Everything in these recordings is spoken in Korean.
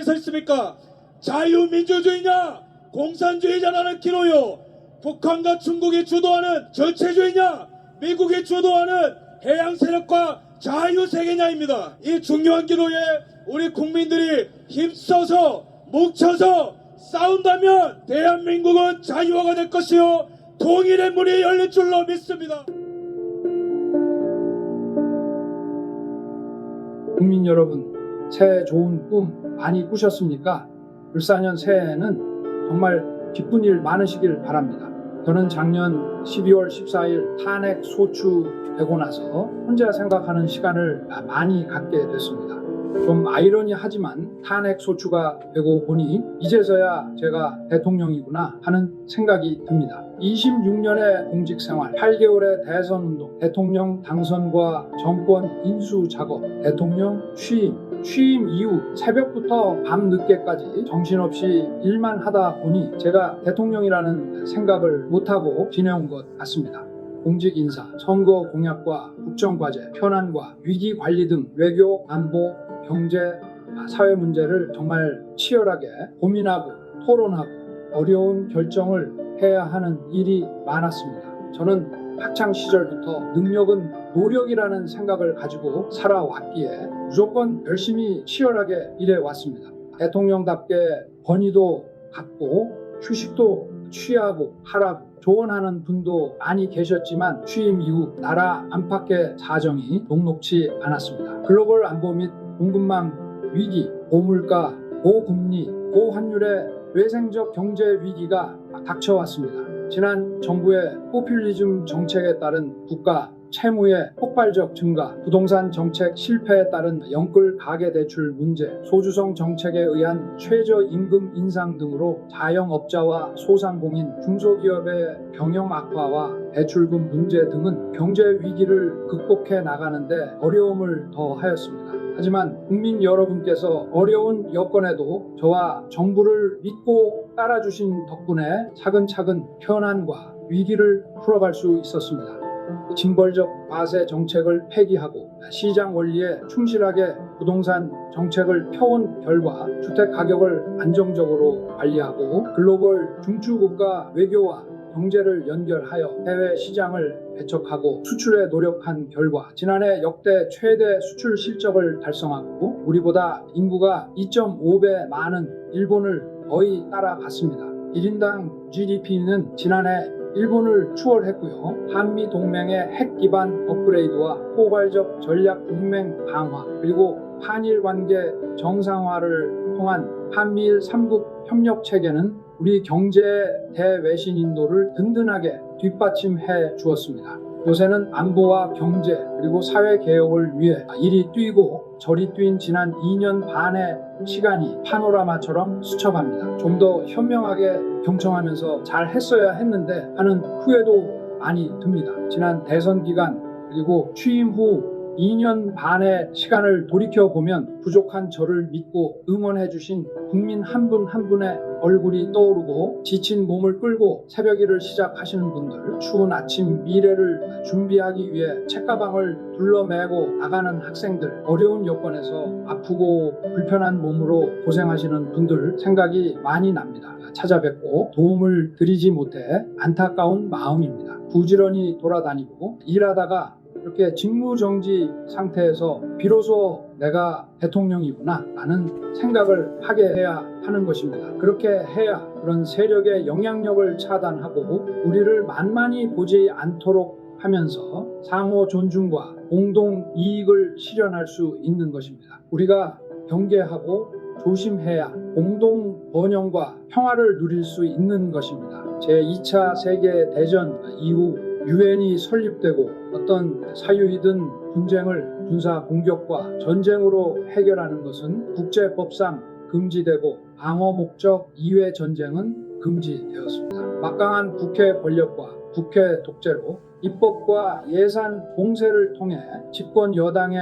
서 있습니까? 자유민주주의냐 공산주의자라는 기로요. 북한과 중국이 주도하는 전체주의냐 미국이 주도하는 해양 세력과 자유세계냐입니다. 이 중요한 기로에 우리 국민들이 힘써서 뭉쳐서 싸운다면 대한민국은 자유화가 될 것이요 통일의 문이 열릴 줄로 믿습니다. 국민 여러분, 새해 좋은 꿈 많이 꾸셨습니까? 을사년 새해에는 정말 기쁜 일 많으시길 바랍니다. 저는 작년 12월 14일 탄핵 소추되고 나서 혼자 생각하는 시간을 많이 갖게 됐습니다. 좀 아이러니하지만 탄핵 소추가 되고 보니 이제서야 제가 대통령이구나 하는 생각이 듭니다. 26년의 공직생활, 8개월의 대선운동, 대통령 당선과 정권 인수 작업, 대통령 취임 이후 새벽부터 밤늦게까지 정신없이 일만 하다 보니 제가 대통령이라는 생각을 못하고 지내온 것 같습니다. 공직 인사, 선거 공약과 국정과제, 현안과 위기관리 등 외교, 안보, 경제, 사회 문제를 정말 치열하게 고민하고 토론하고 어려운 결정을 해야 하는 일이 많았습니다. 저는 학창 시절부터 능력은 노력이라는 생각을 가지고 살아왔기에 무조건 열심히 치열하게 일해왔습니다. 대통령답게 권위도 갖고 휴식도 취하고 하라고 조언하는 분도 많이 계셨지만 취임 이후 나라 안팎의 사정이 녹록치 않았습니다. 글로벌 안보 및 공급망 위기, 고물가, 고금리, 고환율의 외생적 경제 위기가 닥쳐왔습니다. 지난 정부의 포퓰리즘 정책에 따른 국가 채무의 폭발적 증가, 부동산 정책 실패에 따른 영끌 가계대출 문제, 소주성 정책에 의한 최저임금 인상 등으로 자영업자와 소상공인, 중소기업의 경영 악화와 대출금 문제 등은 경제 위기를 극복해 나가는데 어려움을 더하였습니다. 하지만 국민 여러분께서 어려운 여건에도 저와 정부를 믿고 따라주신 덕분에 차근차근 현안과 위기를 풀어갈 수 있었습니다. 징벌적 과세 정책을 폐기하고 시장 원리에 충실하게 부동산 정책을 펴온 결과 주택 가격을 안정적으로 관리하고 글로벌 중추국가 외교와 경제를 연결하여 해외 시장을 배척하고 수출에 노력한 결과 지난해 역대 최대 수출 실적을 달성하고 우리보다 인구가 2.5배 많은 일본을 거의 따라갔습니다. 1인당 GDP는 지난해 일본을 추월했고요. 한미 동맹의 핵 기반 업그레이드와 포괄적 전략 동맹 강화 그리고 한일 관계 정상화를 통한 한미일 3국 협력 체계는 우리 경제의 대외신 인도를 든든하게 뒷받침해 주었습니다. 요새는 안보와 경제 그리고 사회 개혁을 위해 이리 뛰고 저리 뛴 지난 2년 반의 시간이 파노라마처럼 스쳐갑니다. 좀 더 현명하게 경청하면서 잘 했어야 했는데 하는 후회도 많이 듭니다. 지난 대선 기간 그리고 취임 후 2년 반의 시간을 돌이켜보면 부족한 저를 믿고 응원해주신 국민 한 분 한 분의 얼굴이 떠오르고 지친 몸을 끌고 새벽 일을 시작하시는 분들, 추운 아침 미래를 준비하기 위해 책가방을 둘러매고 나가는 학생들, 어려운 여건에서 아프고 불편한 몸으로 고생하시는 분들 생각이 많이 납니다. 찾아뵙고 도움을 드리지 못해 안타까운 마음입니다. 부지런히 돌아다니고 일하다가 이렇게 직무정지 상태에서 비로소 내가 대통령이구나 라는 생각을 하게 해야 하는 것입니다. 그렇게 해야 그런 세력의 영향력을 차단하고 우리를 만만히 보지 않도록 하면서 상호 존중과 공동 이익을 실현할 수 있는 것입니다. 우리가 경계하고 조심해야 공동 번영과 평화를 누릴 수 있는 것입니다. 제2차 세계대전 이후 유엔이 설립되고 어떤 사유이든 분쟁을 군사 공격과 전쟁으로 해결하는 것은 국제법상 금지되고 방어 목적 이외 전쟁은 금지되었습니다. 막강한 국회 권력과 국회 독재로 입법과 예산 공세를 통해 집권 여당의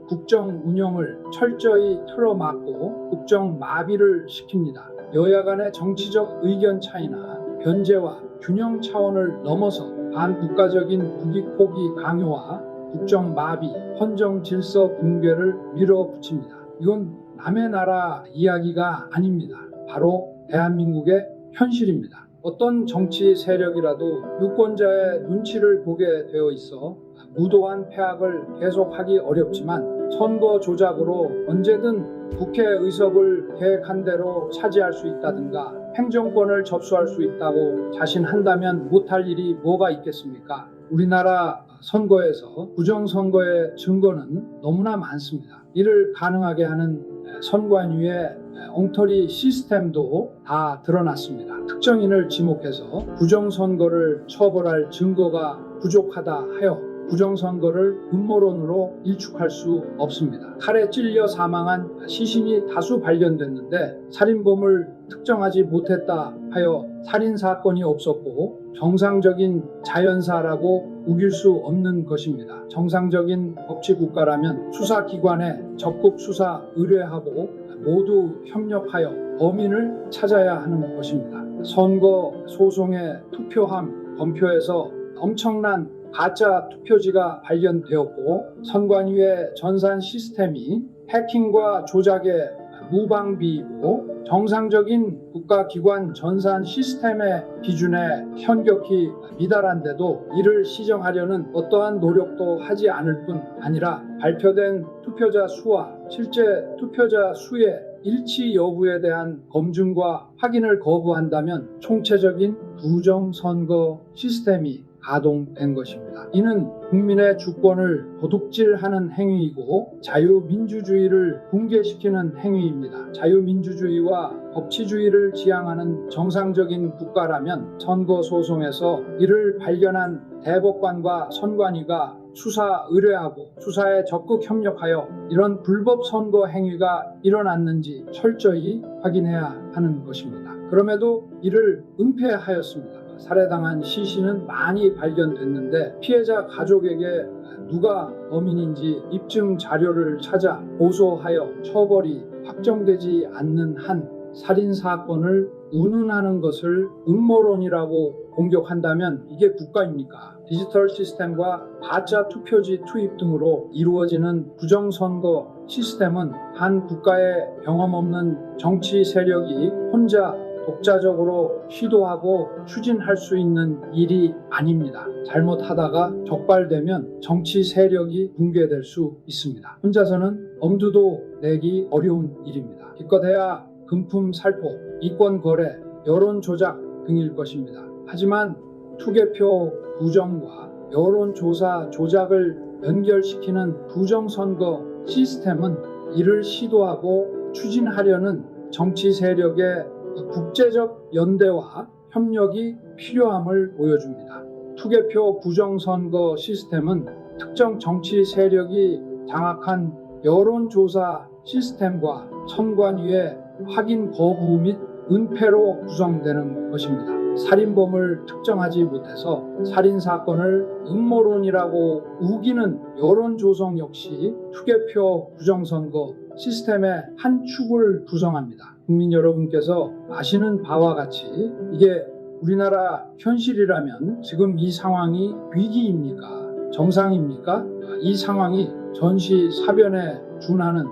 국정 운영을 철저히 틀어막고 국정 마비를 시킵니다. 여야 간의 정치적 의견 차이나 견제와 균형 차원을 넘어서 반국가적인 국익포기 강요와 국정 마비, 헌정 질서 붕괴를 밀어붙입니다. 이건 남의 나라 이야기가 아닙니다. 바로 대한민국의 현실입니다. 어떤 정치 세력이라도 유권자의 눈치를 보게 되어 있어 무도한 패악을 계속하기 어렵지만 선거 조작으로 언제든 국회 의석을 계획한 대로 차지할 수 있다든가 행정권을 접수할 수 있다고 자신한다면 못할 일이 뭐가 있겠습니까? 우리나라 선거에서 부정선거의 증거는 너무나 많습니다. 이를 가능하게 하는 선관위의 엉터리 시스템도 다 드러났습니다. 특정인을 지목해서 부정선거를 처벌할 증거가 부족하다 하여 부정선거를 음모론으로 일축할 수 없습니다. 칼에 찔려 사망한 시신이 다수 발견됐는데 살인범을 특정하지 못했다 하여 살인사건이 없었고 정상적인 자연사라고 우길 수 없는 것입니다. 정상적인 법치국가라면 수사기관에 적극 수사 의뢰하고 모두 협력하여 범인을 찾아야 하는 것입니다. 선거 소송의 투표함 검표에서 엄청난 가짜 투표지가 발견되었고 선관위의 전산 시스템이 해킹과 조작의 무방비이고 정상적인 국가기관 전산 시스템의 기준에 현격히 미달한데도 이를 시정하려는 어떠한 노력도 하지 않을 뿐 아니라 발표된 투표자 수와 실제 투표자 수의 일치 여부에 대한 검증과 확인을 거부한다면 총체적인 부정선거 시스템이 가동된 것입니다. 이는 국민의 주권을 도둑질하는 행위이고 자유민주주의를 붕괴시키는 행위입니다. 자유민주주의와 법치주의를 지향하는 정상적인 국가라면 선거 소송에서 이를 발견한 대법관과 선관위가 수사 의뢰하고 수사에 적극 협력하여 이런 불법 선거 행위가 일어났는지 철저히 확인해야 하는 것입니다. 그럼에도 이를 은폐하였습니다. 살해당한 시신은 많이 발견됐는데 피해자 가족에게 누가 범인인지 입증 자료를 찾아 고소하여 처벌이 확정되지 않는 한 살인사건을 운운하는 것을 음모론이라고 공격한다면 이게 국가입니까? 디지털 시스템과 가짜 투표지 투입 등으로 이루어지는 부정선거 시스템은 한 국가의 경험 없는 정치 세력이 혼자 독자적으로 시도하고 추진할 수 있는 일이 아닙니다. 잘못하다가 적발되면 정치 세력이 붕괴될 수 있습니다. 혼자서는 엄두도 내기 어려운 일입니다. 기껏해야 금품 살포, 이권 거래, 여론 조작 등일 것입니다. 하지만 투개표 부정과 여론조사 조작을 연결시키는 부정선거 시스템은 이를 시도하고 추진하려는 정치 세력의 국제적 연대와 협력이 필요함을 보여줍니다. 투개표 부정선거 시스템은 특정 정치 세력이 장악한 여론조사 시스템과 선관위의 확인 거부 및 은폐로 구성되는 것입니다. 살인범을 특정하지 못해서 살인사건을 음모론이라고 우기는 여론조성 역시 투개표 부정선거 시스템의 한 축을 구성합니다. 국민 여러분께서 아시는 바와 같이 이게 우리나라 현실이라면 지금 이 상황이 위기입니까? 정상입니까? 이 상황이 전시사변에 준하는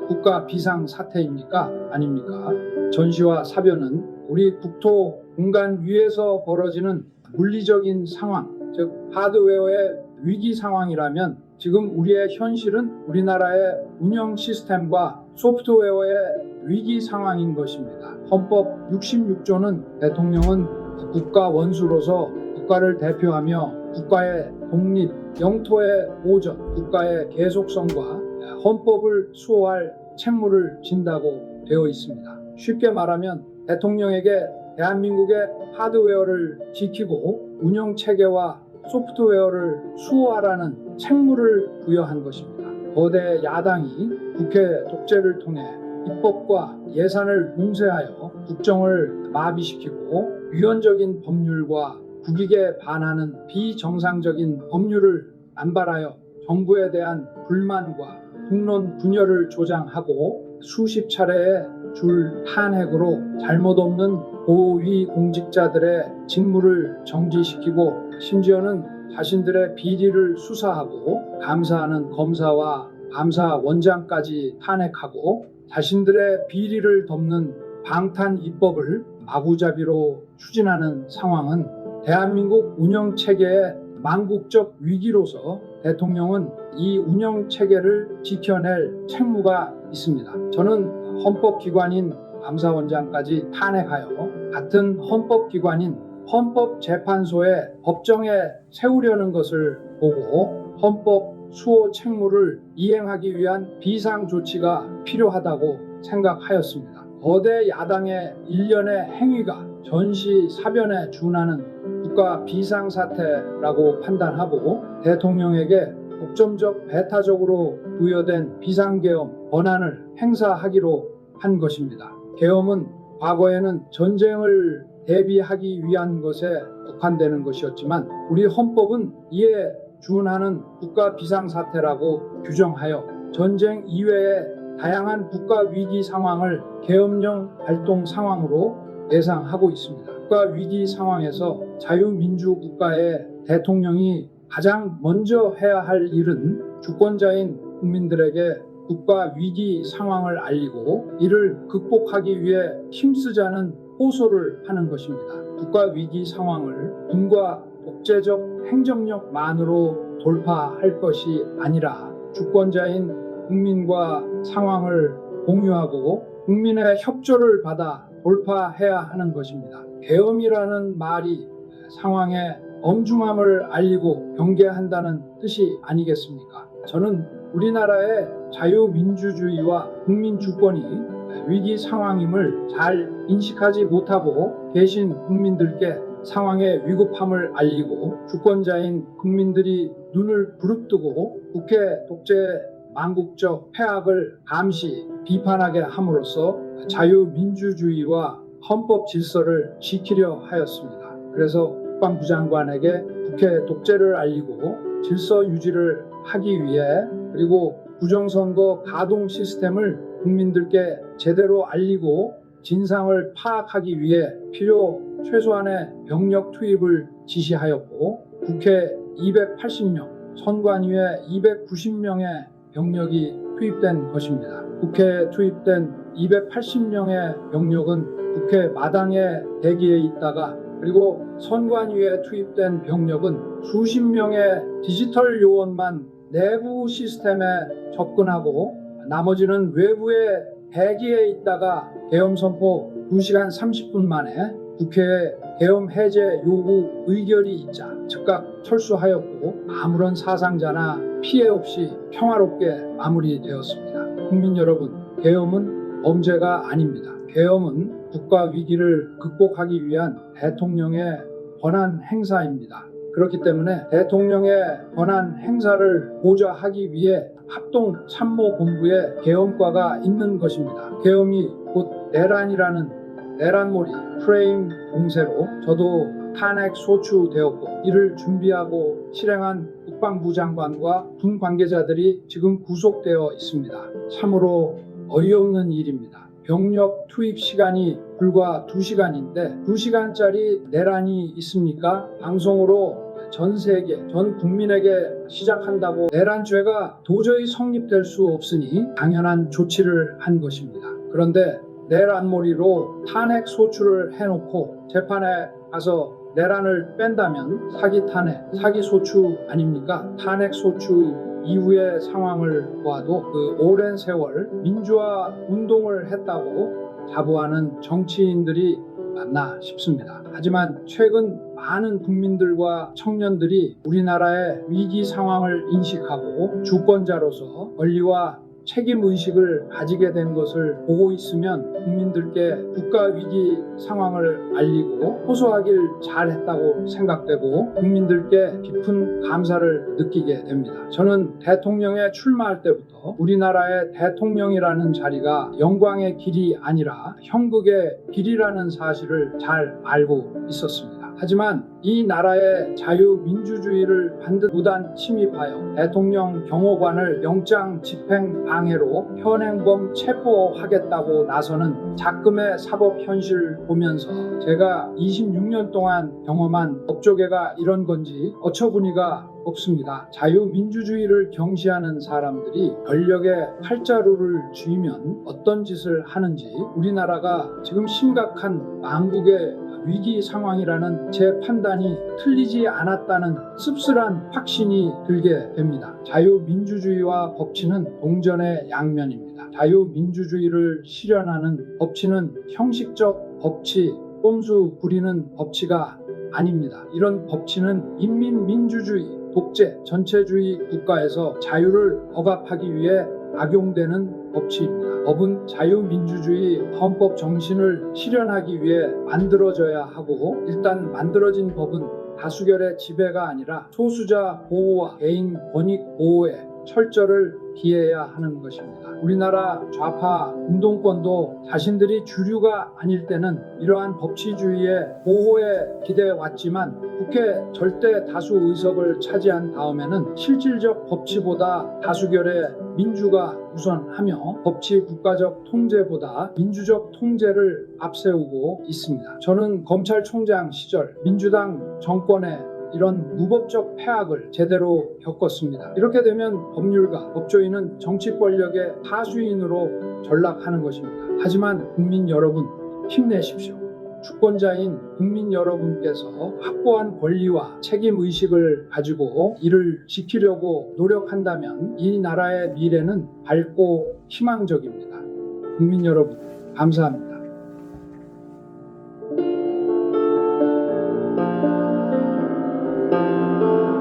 국가 비상사태입니까? 아닙니까? 전시와 사변은 우리 국토 공간 위에서 벌어지는 물리적인 상황, 즉 하드웨어의 위기 상황이라면 지금 우리의 현실은 우리나라의 운영 시스템과 소프트웨어의 위기 상황인 것입니다. 헌법 66조는 대통령은 국가 원수로서 국가를 대표하며 국가의 독립, 영토의 보전, 국가의 계속성과 헌법을 수호할 책무를 진다고 되어 있습니다. 쉽게 말하면 대통령에게 대한민국의 하드웨어를 지키고 운영체계와 소프트웨어를 수호하라는 책무를 부여한 것입니다. 거대 야당이 국회 독재를 통해 입법과 예산을 뭉쇄하여 국정을 마비시키고 유연적인 법률과 국익에 반하는 비정상적인 법률을 남발하여 정부에 대한 불만과 국론 분열을 조장하고 수십 차례의 줄 탄핵으로 잘못 없는 고위 공직자들의 직무를 정지시키고 심지어는 자신들의 비리를 수사하고 감사하는 검사와 감사원장까지 탄핵하고 자신들의 비리를 덮는 방탄 입법을 마구잡이로 추진하는 상황은 대한민국 운영체계의 망국적 위기로서 대통령은 이 운영체계를 지켜낼 책무가 있습니다. 저는 헌법기관인 감사원장까지 탄핵하여 같은 헌법기관인 헌법재판소의 법정에 세우려는 것을 보고 헌법 수호 책무를 이행하기 위한 비상조치가 필요하다고 생각하였습니다. 거대 야당의 일련의 행위가 전시사변에 준하는 국가 비상사태라고 판단하고 대통령에게 독점적 배타적으로 부여된 비상계엄 권한을 행사하기로 한 것입니다. 계엄은 과거에는 전쟁을 대비하기 위한 것에 국한되는 것이었지만 우리 헌법은 이에 준하는 국가 비상사태라고 규정하여 전쟁 이외의 다양한 국가 위기 상황을 계엄령 발동 상황으로 예상하고 있습니다. 국가 위기 상황에서 자유민주 국가의 대통령이 가장 먼저 해야 할 일은 주권자인 국민들에게 국가 위기 상황을 알리고 이를 극복하기 위해 힘쓰자는 호소를 하는 것입니다. 국가 위기 상황을 군과 독재적 행정력만으로 돌파할 것이 아니라 주권자인 국민과 상황을 공유하고 국민의 협조를 받아 돌파해야 하는 것입니다. 계엄이라는 말이 상황의 엄중함을 알리고 경계한다는 뜻이 아니겠습니까? 저는 우리나라의 자유민주주의와 국민주권이 위기 상황임을 잘 인식하지 못하고 계신 국민들께 상황의 위급함을 알리고 주권자인 국민들이 눈을 부릅뜨고 국회 독재 망국적 폐악을 감시 비판하게 함으로써 자유민주주의와 헌법 질서를 지키려 하였습니다. 그래서 국방부 장관에게 국회 독재를 알리고 질서 유지를 하기 위해 그리고 부정선거 가동 시스템을 국민들께 제대로 알리고 진상을 파악하기 위해 필요 최소한의 병력 투입을 지시하였고 국회 280명, 선관위에 290명의 병력이 투입된 것입니다. 국회에 투입된 280명의 병력은 국회 마당에 대기해 있다가 그리고 선관위에 투입된 병력은 수십 명의 디지털 요원만 내부 시스템에 접근하고 나머지는 외부에 대기해 있다가 계엄 선포 2시간 30분 만에 국회에 계엄 해제 요구 의결이 있자 즉각 철수하였고 아무런 사상자나 피해 없이 평화롭게 마무리되었습니다. 국민 여러분, 계엄은 범죄가 아닙니다. 계엄은 국가 위기를 극복하기 위한 대통령의 권한 행사입니다. 그렇기 때문에 대통령의 권한 행사를 보좌하기 위해 합동참모본부에 계엄과가 있는 것입니다. 계엄이 곧 내란이라는 내란몰이 프레임 공세로 저도 탄핵 소추되었고 이를 준비하고 실행한 국방부 장관과 군 관계자들이 지금 구속되어 있습니다. 참으로 어이없는 일입니다. 병력 투입 시간이 불과 2시간인데 2시간짜리 내란이 있습니까? 방송으로 전 세계, 전 국민에게 시작한다고 내란죄가 도저히 성립될 수 없으니 당연한 조치를 한 것입니다. 그런데 내란몰이로 탄핵 소추를 해놓고 재판에 가서 내란을 뺀다면 사기 탄핵, 사기 소추 아닙니까? 탄핵 소추 이후의 상황을 보아도 그 오랜 세월 민주화 운동을 했다고 자부하는 정치인들이 맞나 싶습니다. 하지만 최근 많은 국민들과 청년들이 우리나라의 위기 상황을 인식하고 주권자로서 권리와 책임의식을 가지게 된 것을 보고 있으면 국민들께 국가위기 상황을 알리고 호소하길 잘했다고 생각되고 국민들께 깊은 감사를 느끼게 됩니다. 저는 대통령에 출마할 때부터 우리나라의 대통령이라는 자리가 영광의 길이 아니라 형극의 길이라는 사실을 잘 알고 있었습니다. 하지만 이 나라의 자유민주주의를 반듯 무단 침입하여 대통령 경호관을 영장 집행 방해로 현행범 체포하겠다고 나서는 작금의 사법 현실을 보면서 제가 26년 동안 경험한 법조계가 이런 건지 어처구니가 없습니다. 자유민주주의를 경시하는 사람들이 권력의 활자루를 쥐면 어떤 짓을 하는지 우리나라가 지금 심각한 망국의 위기 상황이라는 제 판단이 틀리지 않았다는 씁쓸한 확신이 들게 됩니다. 자유민주주의와 법치는 동전의 양면입니다. 자유민주주의를 실현하는 법치는 형식적 법치, 꼼수 부리는 법치가 아닙니다. 이런 법치는 인민민주주의, 독재, 전체주의 국가에서 자유를 억압하기 위해 악용되는 법치입니다. 법은 자유민주주의 헌법 정신을 실현하기 위해 만들어져야 하고, 일단 만들어진 법은 다수결의 지배가 아니라 소수자 보호와 개인 권익 보호에 철저를 기해야 하는 것입니다. 우리나라 좌파 운동권도 자신들이 주류가 아닐 때는 이러한 법치주의의 보호에 기대해 왔지만 국회 절대 다수 의석을 차지한 다음에는 실질적 법치보다 다수결의 민주가 우선하며 법치 국가적 통제보다 민주적 통제를 앞세우고 있습니다. 저는 검찰총장 시절 민주당 정권의 이런 무법적 폐악을 제대로 겪었습니다. 이렇게 되면 법률가, 법조인은 정치 권력의 하수인으로 전락하는 것입니다. 하지만 국민 여러분, 힘내십시오. 주권자인 국민 여러분께서 확고한 권리와 책임 의식을 가지고 이를 지키려고 노력한다면 이 나라의 미래는 밝고 희망적입니다. 국민 여러분, 감사합니다.